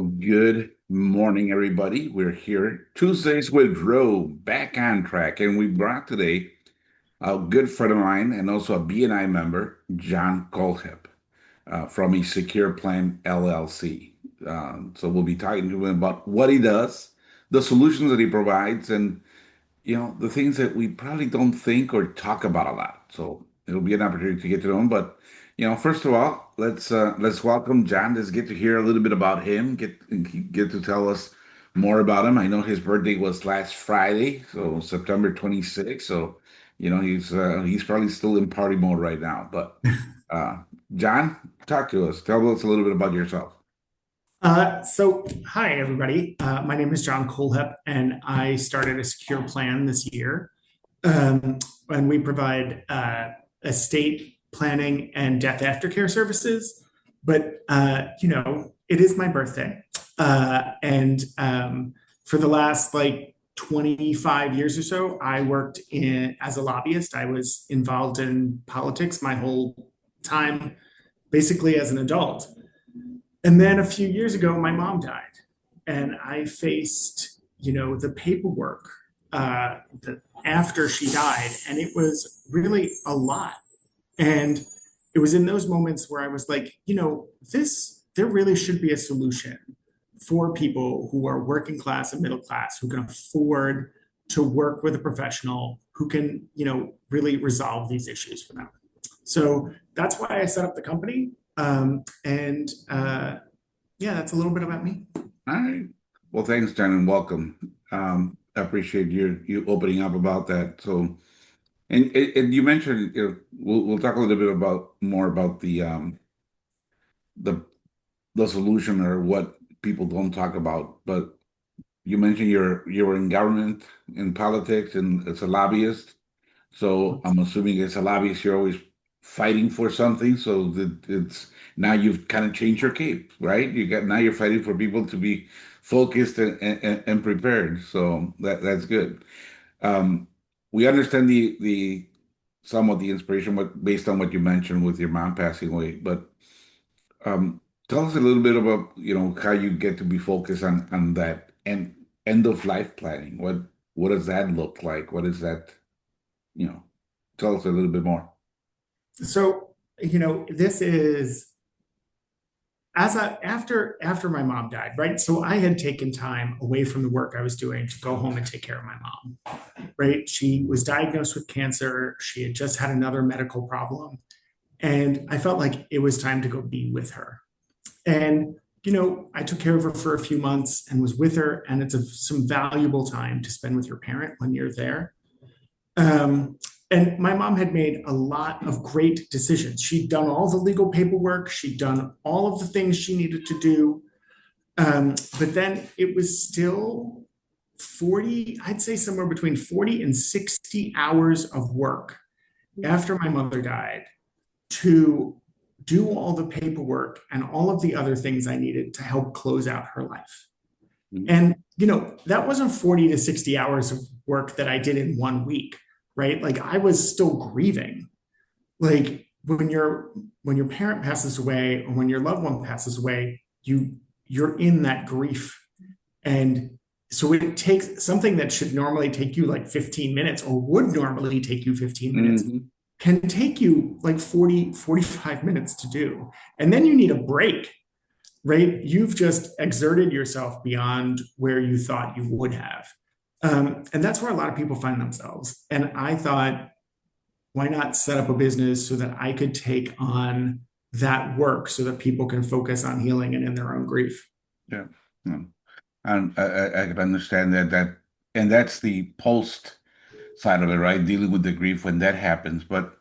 Well, good morning, everybody. We're here Tuesdays with Ro, back on track, and we brought today a good friend of mine and also a BNI member, John Kohlhepp, from a Secure Plan LLC. So we'll be talking to him about what he does, the solutions that he provides, and the things that we probably don't think or talk about a lot. So it'll be an opportunity to get to know him. But first of all, let's welcome John. Let's get to hear a little bit about him. Get to tell us more about him. I know his birthday was last Friday, so September 26th. So he's probably still in party mode right now. But uh, John, talk to us. Tell us a little bit about yourself. Hi everybody. My name is John Kohlhepp, and I started a secure plan this year. Um, and we provide estate planning and death aftercare services. But it is my birthday, and for the last 25 years or so, I worked in as a lobbyist. I was involved in politics my whole time, basically as an adult. And then a few years ago, my mom died, and I faced, the paperwork after she died, and it was really a lot. And it was in those moments where I was like, there really should be a solution for people who are working class and middle class, who can afford to work with a professional who can, really resolve these issues for them. So that's why I set up the company. And yeah, that's a little bit about me. All right. Well, thanks, John, and welcome. I appreciate you opening up about that. So, and you mentioned, we'll talk a little bit about more about the the solution or what people don't talk about. But you mentioned you're in government, in politics, and as a lobbyist. So I'm assuming as a lobbyist, you're always fighting for something. So that it's now you've kind of changed your cape, right? Now you're fighting for people to be focused and prepared. So that's good. Um, we understand the somewhat the inspiration, based on what you mentioned with your mom passing away. But tell us a little bit about how you get to be focused on that and end of life planning. What does that look like? What is that? You know, Tell us a little bit more. So, this is after my mom died, right? So I had taken time away from the work I was doing to go home and take care of my mom, right? She was diagnosed with cancer. She had just had another medical problem. And I felt like it was time to go be with her. And, I took care of her for a few months and was with her. And it's some valuable time to spend with your parent when you're there. Um, and my mom had made a lot of great decisions. She'd done all the legal paperwork, she'd done all of the things she needed to do. But then it was still 40, I'd say somewhere between 40 and 60 hours of work after my mother died to do all the paperwork and all of the other things I needed to help close out her life. Mhm. And, that wasn't 40 to 60 hours of work that I did in 1 week, right? Like I was still grieving. Like when your parent passes away or when your loved one passes away, you're in that grief. And so it takes something that should normally take you like 15 minutes or would normally take you 15 minutes Mhm. can take you like 40, 45 minutes to do. And then you need a break, right? You've just exerted yourself beyond where you thought you would have. And that's where a lot of people find themselves. And I thought, why not set up a business so that I could take on that work so that people can focus on healing and in their own grief? Yeah. Yeah. And I can understand and that's the post side of it, right? Dealing with the grief when that happens. But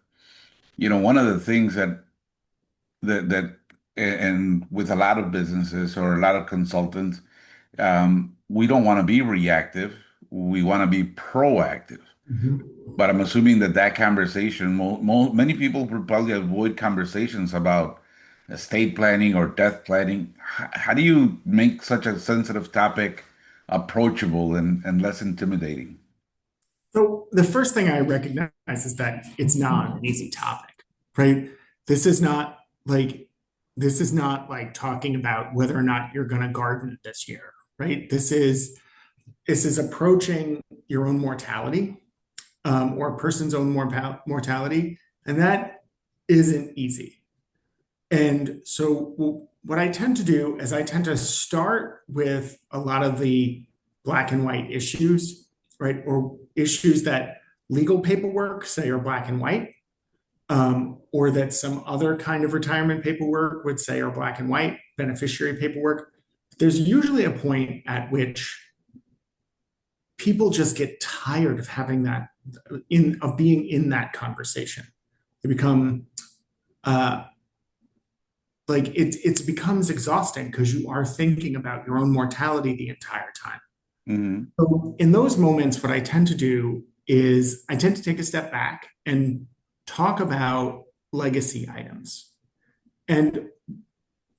one of the things that and with a lot of businesses or a lot of consultants, we don't want to be reactive. We want to be proactive. Mhm. But I'm assuming that conversation, many people would probably avoid conversations about estate planning or death planning. How do you make such a sensitive topic approachable and less intimidating? So the first thing I recognize is that it's not an easy topic, right? This is not like this is not like talking about whether or not you're going to garden this year, right? This is approaching your own mortality, or a person's own mortality, and that isn't easy. And so, what I tend to do is I tend to start with a lot of the black and white issues, right? Or issues that legal paperwork say are black and white, or that some other kind of retirement paperwork would say are black and white, beneficiary paperwork. There's usually a point at which people just get tired of having that of being in that conversation. They become like it becomes exhausting because you are thinking about your own mortality the entire time. Hmm. So in those moments, what I tend to do is I tend to take a step back and talk about legacy items. And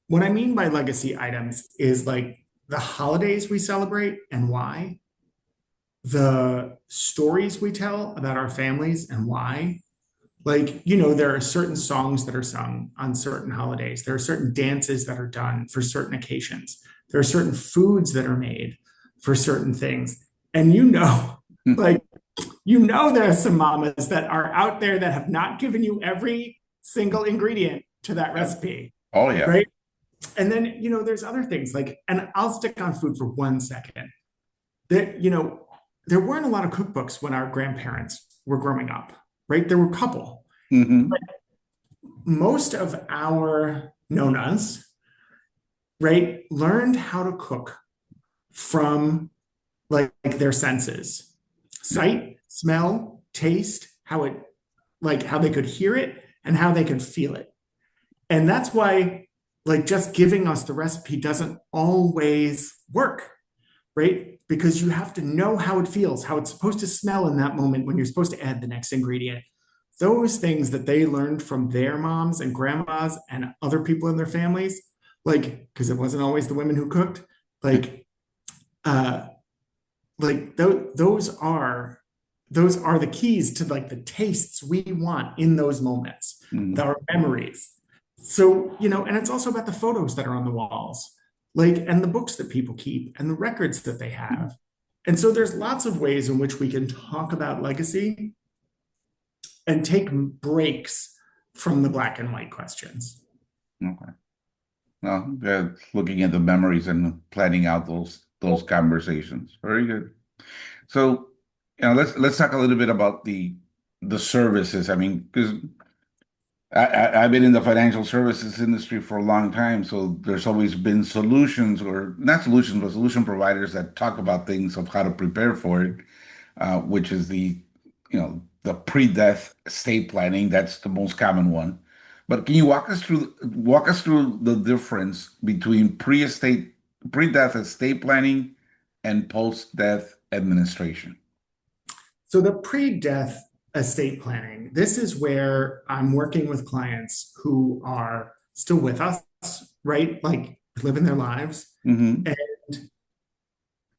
what I mean by legacy items is like the holidays we celebrate and why, the stories we tell about our families and why. Like, there are certain songs that are sung on certain holidays. There are certain dances that are done for certain occasions. There are certain foods that are made for certain things. And like, there are some mamas that are out there that have not given you every single ingredient to that Yeah. recipe, Oh, yeah. right? And then, there's other things like, and I'll stick on food for 1 second. There weren't a lot of cookbooks when our grandparents were growing up, right? There were a couple. Hmm. Most of our nonas, right, learned how to cook from like their senses: Yeah. sight, smell, taste, how they could hear it and how they could feel it. And that's why, like, just giving us the recipe doesn't always work, right? Because you have to know how it feels, how it's supposed to smell in that moment when you're supposed to add the next ingredient. Those things that they learned from their moms and grandmas and other people in their families, like, because it wasn't always the women who cooked, like, uh, those are the keys to like the tastes we want in those moments, Hmm. our memories. So, and it's also about the photos that are on the walls, like, and the books that people keep and the records that they have. And so there's lots of ways in which we can talk about legacy and take breaks from the black and white questions. Okay. Well, looking at the memories and planning out those conversations. Very good. So, let's talk a little bit about the services. I mean, because I've been in the financial services industry for a long time, so there's always been solutions, or not solutions, but solution providers that talk about things of how to prepare for it, which is the pre-death estate planning. That's the most common one. But can you walk us through the difference between pre-death estate planning and post-death administration? So the pre-death estate planning, this is where I'm working with clients who are still with us, right? Like living their lives. Hmm. And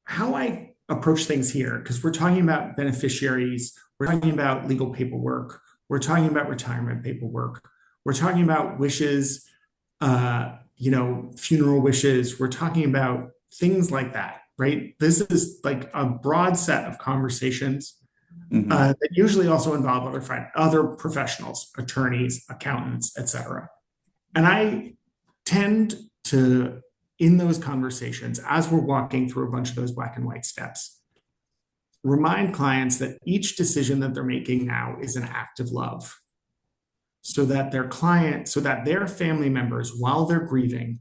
how I approach things here, because we're talking about beneficiaries, we're talking about legal paperwork, we're talking about retirement paperwork, we're talking about wishes, funeral wishes, we're talking about things like that, right? This is like a broad set of conversations Hmm. that usually also involve other professionals, attorneys, accountants, etc. And I tend to, in those conversations, as we're walking through a bunch of those black and white steps, remind clients that each decision that they're making now is an act of love, so that their family members, while they're grieving,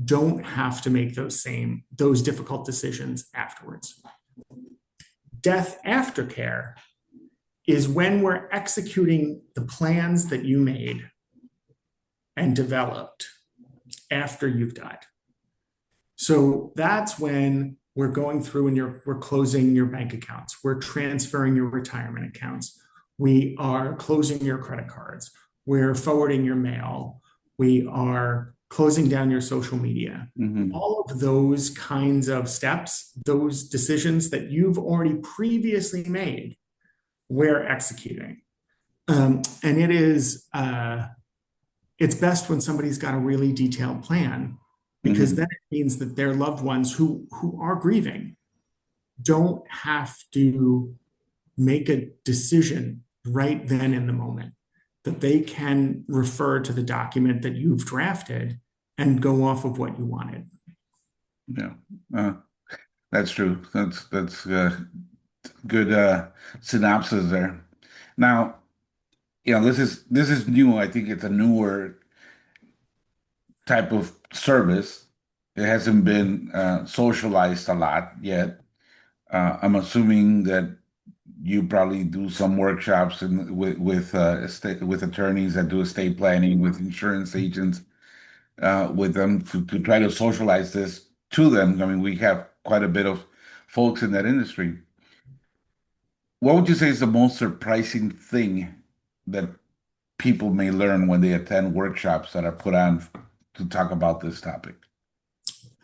don't have to make those difficult decisions afterwards. Death aftercare is when we're executing the plans that you made and developed after you've died. So that's when we're going through and we're closing your bank accounts, we're transferring your retirement accounts, we are closing your credit cards, we're forwarding your mail, we are closing down your social media. Hmm. All of those kinds of steps, those decisions that you've already previously made, we're executing. And it's best when somebody's got a really detailed plan, because Hmm. then it means that their loved ones who are grieving don't have to make a decision right then in the moment, that they can refer to the document that you've drafted and go off of what you wanted. Yeah, uh, that's true. That's good synopsis there. Now, this is new. I think it's a newer type of service. It hasn't been socialized a lot yet. I'm assuming that you probably do some workshops with attorneys that do estate planning, with insurance agents, with them to try to socialize this to them. I mean, we have quite a bit of folks in that industry. What would you say is the most surprising thing that people may learn when they attend workshops that are put on to talk about this topic?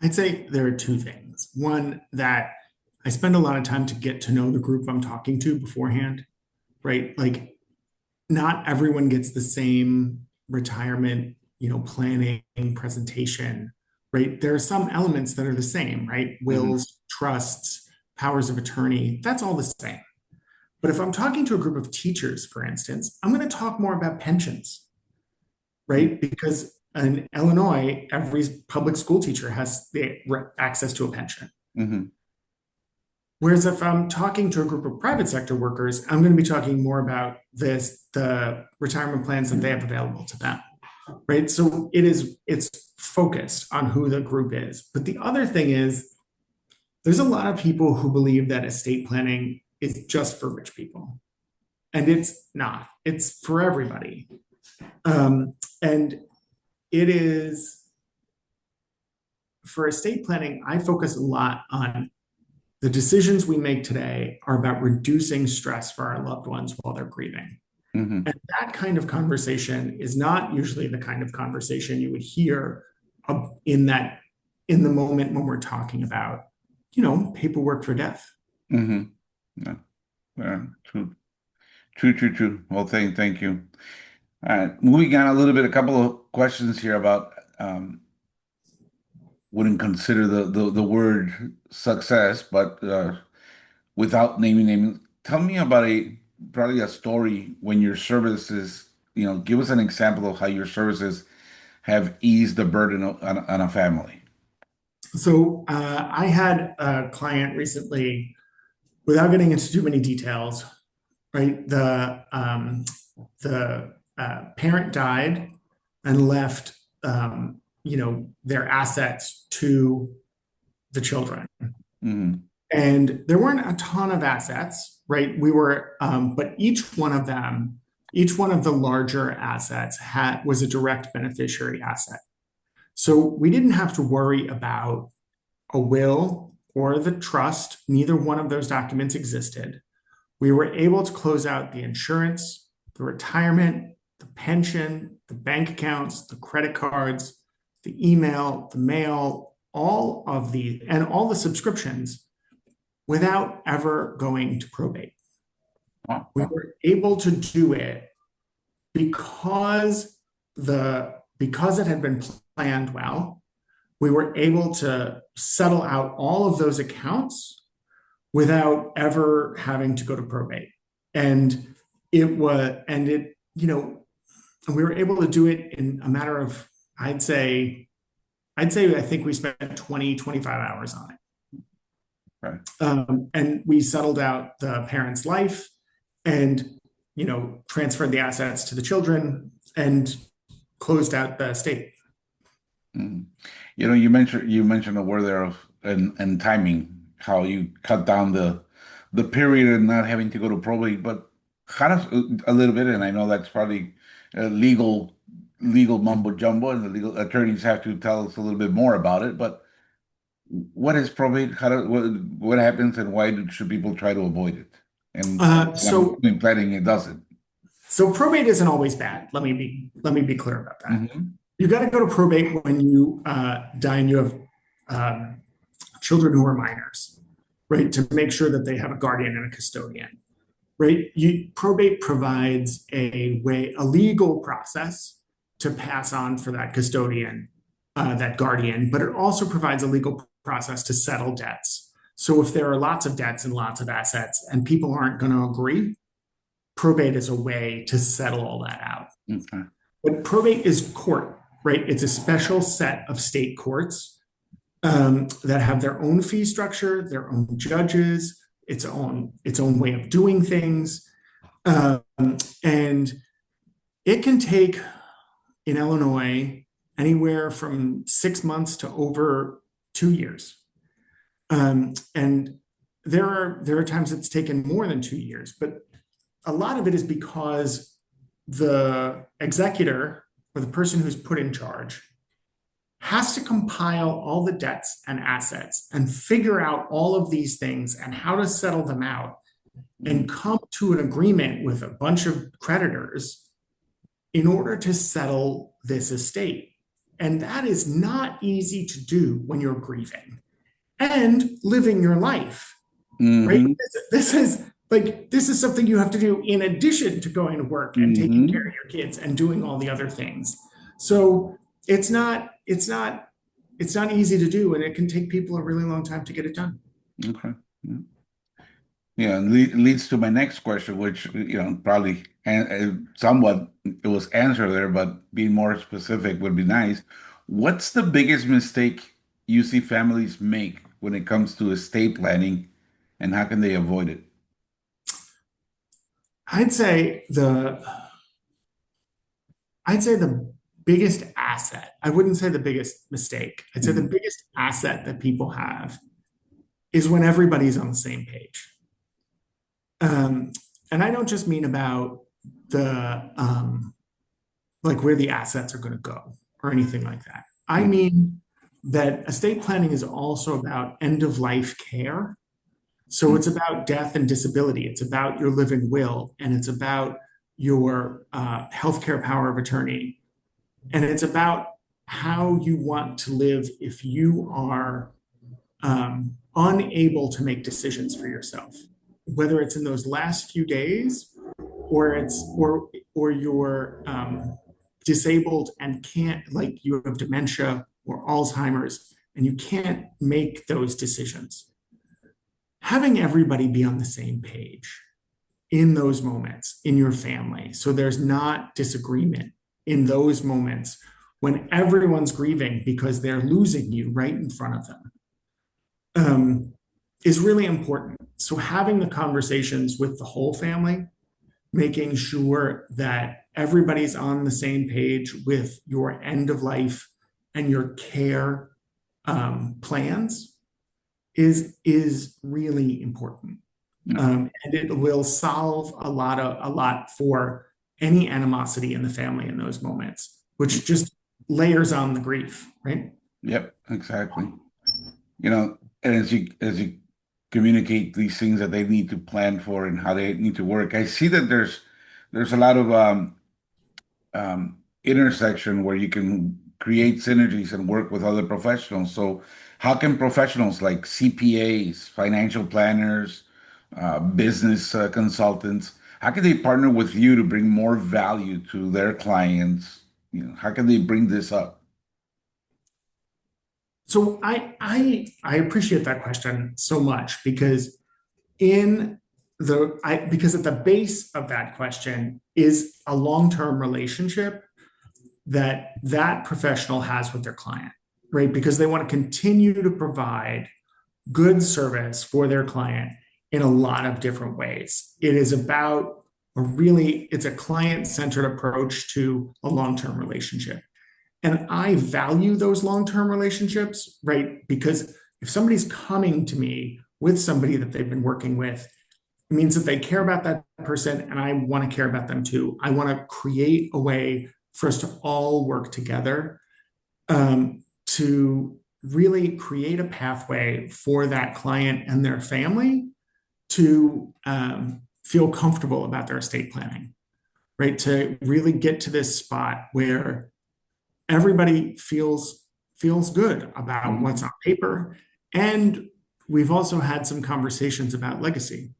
I'd say there are two things. One, that I spend a lot of time to get to know the group I'm talking to beforehand, right? Like, not everyone gets the same retirement, planning presentation, right? There are some elements that are the same, right? Hmm. Wills, trusts, powers of attorney, that's all the same. But if I'm talking to a group of teachers, for instance, I'm going to talk more about pensions, right? Because in Illinois, every public school teacher has the access to a pension. Hmm. Whereas if I'm talking to a group of private sector workers, I'm going to be talking more about the retirement plans that they have available to them, right? So it's focused on who the group is. But the other thing is, there's a lot of people who believe that estate planning is just for rich people, and it's not. It's for everybody, and it is for estate planning. I focus a lot on the decisions we make today are about reducing stress for our loved ones while they're grieving. Hmm. And that kind of conversation is not usually the kind of conversation you would hear in the moment when we're talking about, paperwork for death. Hmm. Yeah. True. True, true, true. Well, thank you. All right, moving on a little bit, a couple of questions here about wouldn't consider the word success, but without naming. Tell me about probably a story when your services, give us an example of how your services have eased the burden on a family. So I had a client recently, without getting into too many details, right? The parent died and left, their assets to the children. Hmm. And there weren't a ton of assets, right? But each one of the larger assets was a direct beneficiary asset. So we didn't have to worry about a will or the trust. Neither one of those documents existed. We were able to close out the insurance, the retirement, the pension, the bank accounts, the credit cards, the email, the mail, all the subscriptions without ever going to probate. Oh, We oh. were able to do it because because it had been planned well. We were able to settle out all of those accounts without ever having to go to probate. And it was, and it, we were able to do it in a matter of, I'd say, I think we spent 20-25 hours on it. Right. And we settled out the parents' life and, transferred the assets to the children and closed out the estate. Mm. You mentioned a word there of and timing, how you cut down the period and not having to go to probate, but kind of a little bit, and I know that's probably legal mumbo jumbo, and the legal attorneys have to tell us a little bit more about it. But what is probate? What happens, and why should people try to avoid it? And Uh, I'm so, assuming planning it doesn't. so probate isn't always bad. Let me be clear about that. Hmm. You got to go to probate when you die and you have um, children who are minors, right? To make sure that they have a guardian and a custodian, right? Probate provides a legal process to pass on for that custodian, that guardian, but it also provides a legal process to settle debts. So if there are lots of debts and lots of assets and people aren't going to agree, probate is a way to settle all that out. Okay. But probate is court, right? It's a special set of state courts that have their own fee structure, their own judges, its own way of doing things, and it can take in Illinois anywhere from 6 months to over 2 years. And there are times it's taken more than 2 years, but a lot of it is because the executor or the person who's put in charge has to compile all the debts and assets and figure out all of these things and how to settle them out and come to an agreement with a bunch of creditors in order to settle this estate. And that is not easy to do when you're grieving and living your life, right? Mm-hmm. This is something you have to do in addition to going to work and taking care Mm-hmm. of your kids and doing all the other things. So it's not easy to do, and it can take people a really long time to get it done. Okay. Yeah. Yeah, and leads to my next question, which, probably somewhat it was answered there, but being more specific would be nice. What's the biggest mistake you see families make when it comes to estate planning, and how can they avoid it? I'd say the I'd say the biggest asset, I wouldn't say the biggest mistake. I'd say the Mhm. biggest asset that people have is when everybody's on the same page. Um, and I don't just mean about the like where the assets are going to go or anything like that. I Okay. mean that estate planning is also about end of life care. So Mm. it's about death and disability. It's about your living will, and it's about your healthcare power of attorney, and it's about how you want to live if you are unable to make decisions for yourself, whether it's in those last few days or you're disabled and can't, like you have dementia or Alzheimer's and you can't make those decisions. Having everybody be on the same page in those moments in your family, so there's not disagreement in those moments when everyone's grieving because they're losing you right in front of them, is really important. So having the conversations with the whole family, making sure that everybody's on the same page with your end of life and your care plans is really important. Yeah. And it will solve a lot for any animosity in the family in those moments, which just layers on the grief, right? Yep, exactly. And as you communicate these things that they need to plan for and how they need to work, I see that there's a lot of intersection where you can create synergies and work with other professionals. So, how can professionals like CPAs, financial planners, business consultants, how can they partner with you to bring more value to their clients? How can they bring this up? So I appreciate that question so much because because at the base of that question is a long-term relationship that professional has with their client, right? Because they want to continue to provide good service for their client in a lot of different ways. It's a client-centered approach to a long-term relationship. And I value those long-term relationships, right? Because if somebody's coming to me with somebody that they've been working with, it means that they care about that person and I want to care about them too. I want to create a way for us to all work together to really create a pathway for that client and their family to feel comfortable about their estate planning, right? To really get to this spot where everybody feels good about what's Mhm. on paper. And we've also had some conversations about legacy,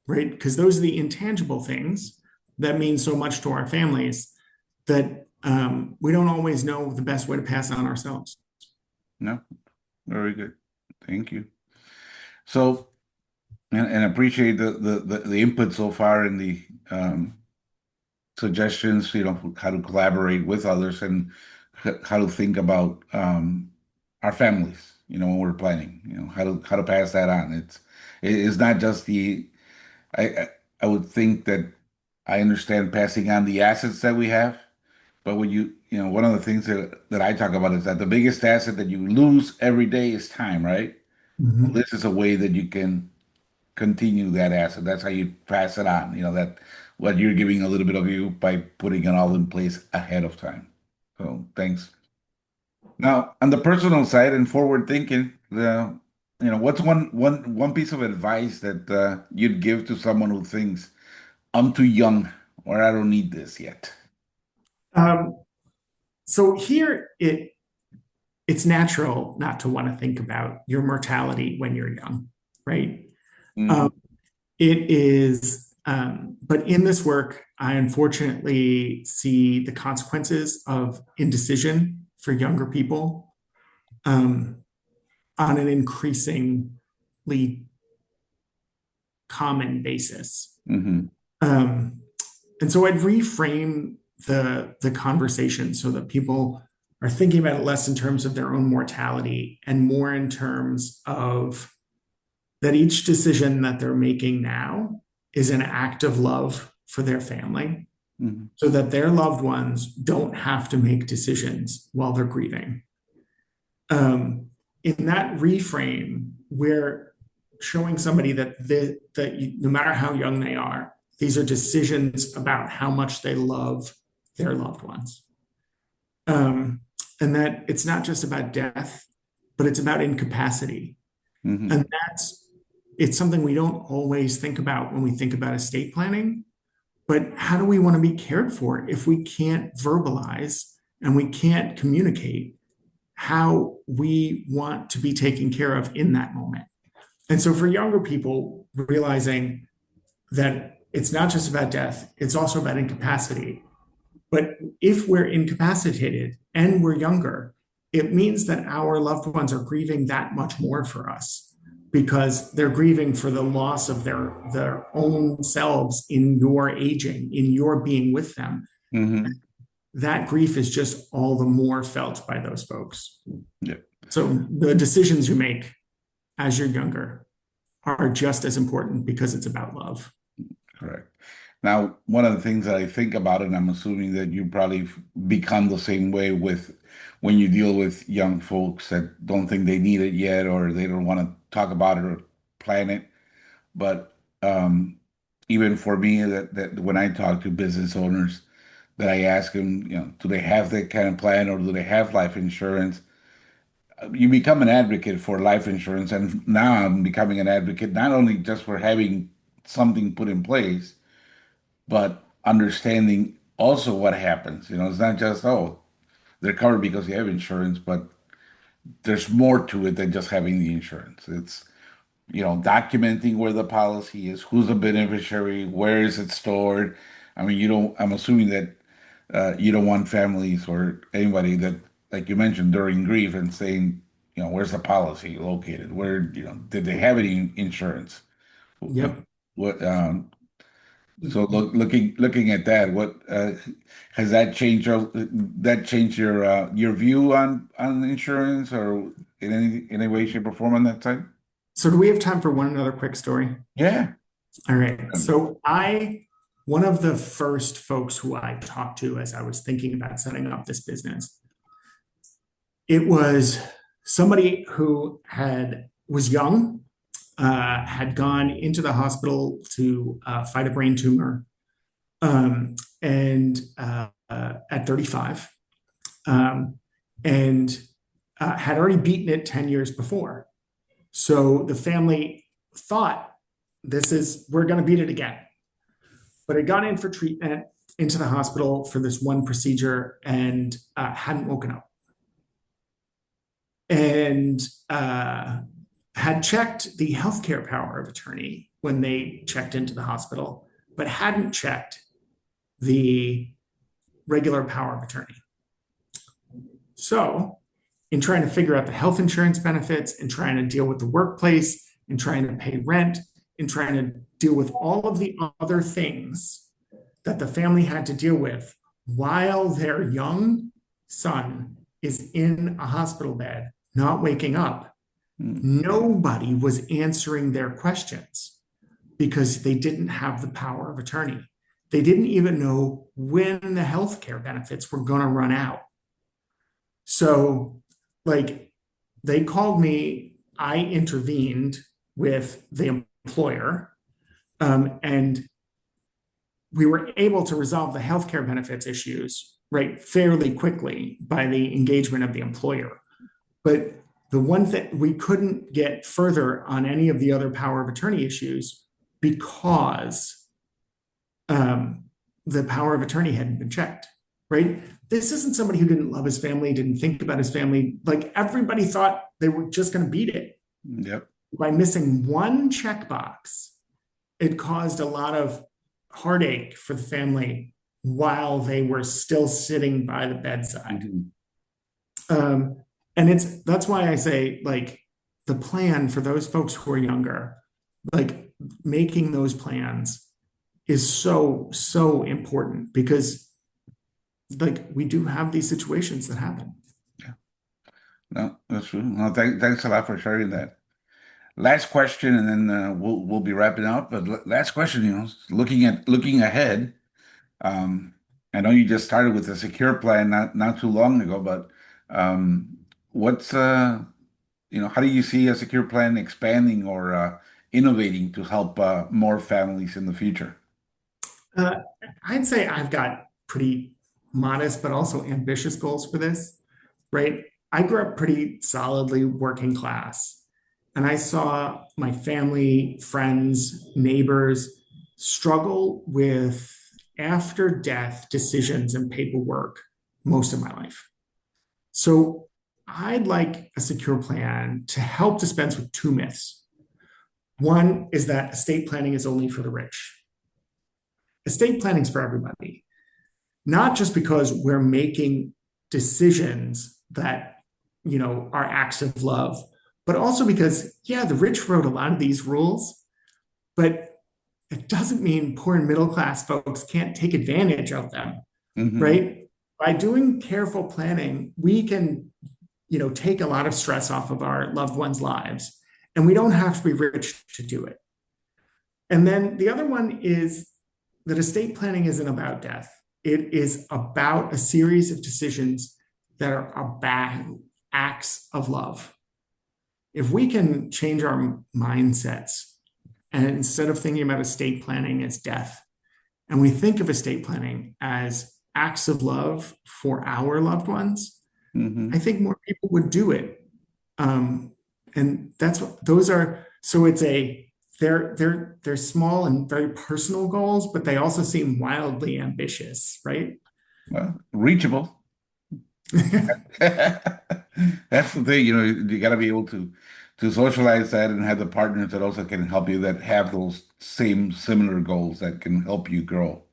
right? Because those are the intangible things that mean so much to our families that We don't always know the best way to pass on ourselves. No, very good. Thank you. So, and appreciate the input so far and the suggestions, how to collaborate with others and how to think about our families, when we're planning, how to pass that on. It's not just I, I I would think that I understand passing on the assets that we have, but when one of the things that I talk about is that the biggest asset that you lose every day is time, right? Well, Mhm. this is a way that you can continue that asset. That's how you pass it on. That what you're giving a little bit of you by putting it all in place ahead of time. So thanks. Now, on the personal side and forward thinking, what's one piece of advice that you'd give to someone who thinks I'm too young or I don't need this yet? Um, so here it's natural not to want to think about your mortality when you're young, right? Um, Hmm. it is, but in this work, I unfortunately see the consequences of indecision for younger people um, on an increasingly common basis. Hmm. Um, and so I'd reframe the conversation so that people are thinking about it less in terms of their own mortality and more in terms of that each decision that they're making now is an act of love for their family Hmm. so that their loved ones don't have to make decisions while they're grieving. In that reframe, we're showing somebody that no matter how young they are, these are decisions about how much they love their loved ones. Um, and that it's not just about death, but it's about incapacity. Hmm. And it's something we don't always think about when we think about estate planning. But how do we want to be cared for if we can't verbalize and we can't communicate how we want to be taken care of in that moment? And so for younger people, realizing that it's not just about death, it's also about incapacity. But if we're incapacitated and we're younger, it means that our loved ones are grieving that much more for us because they're grieving for the loss of their own selves in your aging, in your being with them. Hmm. That grief is just all the more felt by those folks. Yeah. So the decisions you make as you're younger are just as important because it's about love. Correct. Now, one of the things that I think about, and I'm assuming that you probably become the same way with when you deal with young folks that don't think they need it yet or they don't want to talk about it or plan it. But even for me, that when I talk to business owners, that I ask them, do they have that kind of plan or do they have life insurance? You become an advocate for life insurance, and now I'm becoming an advocate not only just for having something put in place but understanding also what happens. It's not just, oh, they're covered because you have insurance, but there's more to it than just having the insurance. It's, documenting where the policy is, who's the beneficiary, where is it stored. I mean, I'm assuming that you don't want families or anybody that, like you mentioned, during grief and saying, where's the policy located? Where, did they have any insurance? Yep. What, so looking at that, what has that changed your view on insurance or in any way, shape, or form on that side? So do we have time for one another quick story? Yeah. All right. One of the first folks who I talked to as I was thinking about setting up this business, it was somebody who was young, had gone into the hospital to fight a brain tumor, and at 35, um, and had already beaten it 10 years before. So the family thought we're going to beat it again. But had gone in for treatment into the hospital for this one procedure and hadn't woken up. And had checked the healthcare power of attorney when they checked into the hospital, but hadn't checked the regular power of attorney. So, in trying to figure out the health insurance benefits, in trying to deal with the workplace, in trying to pay rent, in trying to deal with all of the other things that the family had to deal with while their young son is in a hospital bed, not waking up, Mm, nobody was answering their questions because they didn't have the power of attorney. They didn't even know when the healthcare benefits were going to run out. So, like, they called me, I intervened with the employer, and we were able to resolve the healthcare benefits issues, right, fairly quickly by the engagement of the employer. But the one thing we couldn't get further on any of the other power of attorney issues because the power of attorney hadn't been checked, right? This isn't somebody who didn't love his family, didn't think about his family. Like everybody thought they were just going to beat it. yep. By missing one checkbox, it caused a lot of heartache for the family while they were still sitting by the bedside. Mhm. Um, and that's why I say, like, the plan for those folks who are younger, like making those plans is so important because like we do have these situations that happen. Yeah. No, that's true. No, thanks a lot for sharing that. Last question, and then we'll be wrapping up. But last question, looking ahead. Um, I know you just started with a secure plan not too long ago, but um, what's how do you see a secure plan expanding or innovating to help more families in the future? uh, I'd say I've got pretty modest but also ambitious goals for this, right? I grew up pretty solidly working class, and I saw my family, friends, neighbors struggle with after death decisions and paperwork most of my life. So I'd like a secure plan to help dispense with two myths. One is that estate planning is only for the rich. Estate planning is for everybody, not just because we're making decisions that, are acts of love, but also because, yeah, the rich wrote a lot of these rules, but it doesn't mean poor and middle class folks can't take advantage of them, Hmm. right? By doing careful planning, we can, take a lot of stress off of our loved ones' lives, and we don't have to be rich to do it. And then the other one is that estate planning isn't about death. It is about a series of decisions that are about acts of love. If we can change our mindsets and instead of thinking about estate planning as death, and we think of estate planning as acts of love for our loved ones, I Hmm. think more people would do it. Um, and that's what those are. So they're small and very personal goals, but they also seem wildly ambitious, right? Well, reachable. That's the thing, you got to be able to socialize that and have the partners that also can help you that have those same similar goals that can help you grow.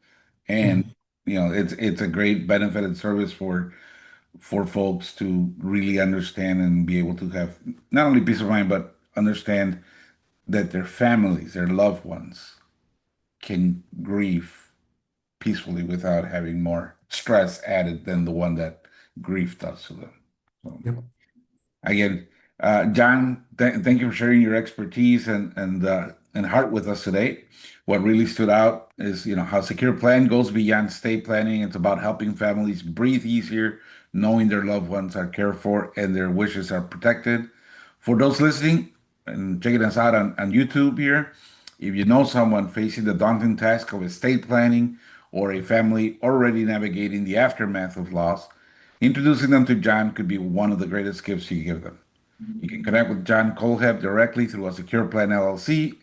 And Mhm. it's a great benefit and service for folks to really understand and be able to have not only peace of mind, but understand that their families, their loved ones can grieve peacefully without having more stress added than the one that grief does to them. So Yep. again, John, thank you for sharing your expertise and heart with us today. What really stood out is, how secure plan goes beyond estate planning. It's about helping families breathe easier, knowing their loved ones are cared for and their wishes are protected. For those listening and checking us out on YouTube here, if you know someone facing the daunting task of estate planning or a family already navigating the aftermath of loss, introducing them to John could be one of the greatest gifts you give them. You can connect with John Kohlhepp directly through a Secure Plan LLC,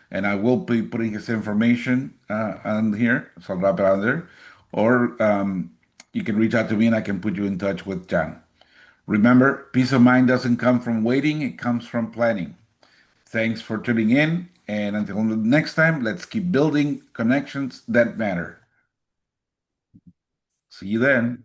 and I will be putting his information on here, so I'll drop it on there. Or you can reach out to me and I can put you in touch with John. Remember, peace of mind doesn't come from waiting, it comes from planning. Thanks for tuning in, and until next time, let's keep building connections that matter. See you then.